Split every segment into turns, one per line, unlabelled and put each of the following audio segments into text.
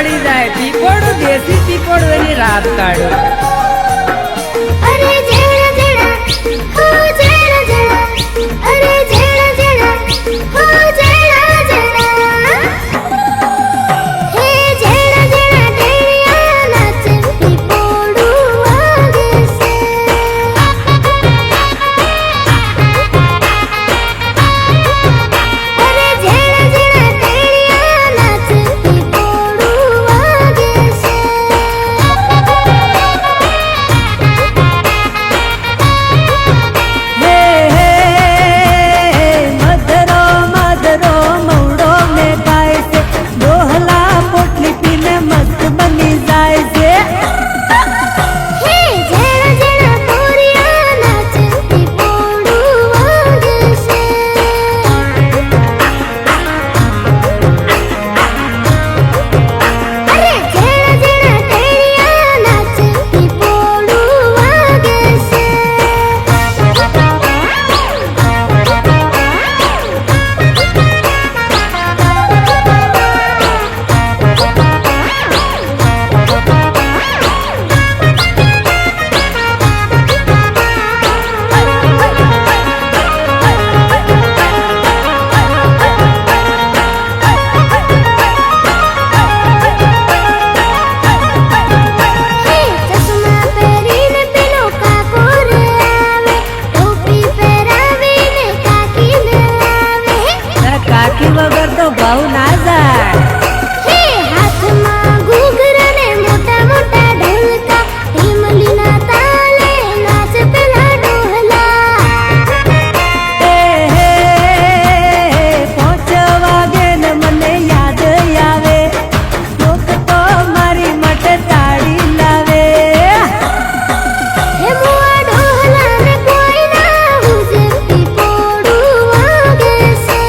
પડી જાય પીપળું દેશી પીપળું એની રાત કાઢો
અરે જેણા જેણા હો જેણા જેણા અરે જેણા જેણા હો જેણા જેણા હે જેણા જેણા ટેણિયા નાચે પીપળું વાગે છે અરે જેણા જેણા ટેણિયા નાચે પીપળું વાગે છે
વગર તો ભાવ ના જાય
હે હાથમાં ઘૂઘરા ને મોટા મોટા ઢોલકા ઢીમલીના તાલે નાચ પેલા ડોહલા
હે પાંચ વાગે ને મને યાદ આવે લોક તો મારી માટે તાળી લાવે
હે મુઆ ડોહલા ને કોઈ ના હુજે પીપળું વાગે છે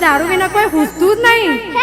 દારૂ વિના કોઈ પૂછતું જ નહીં.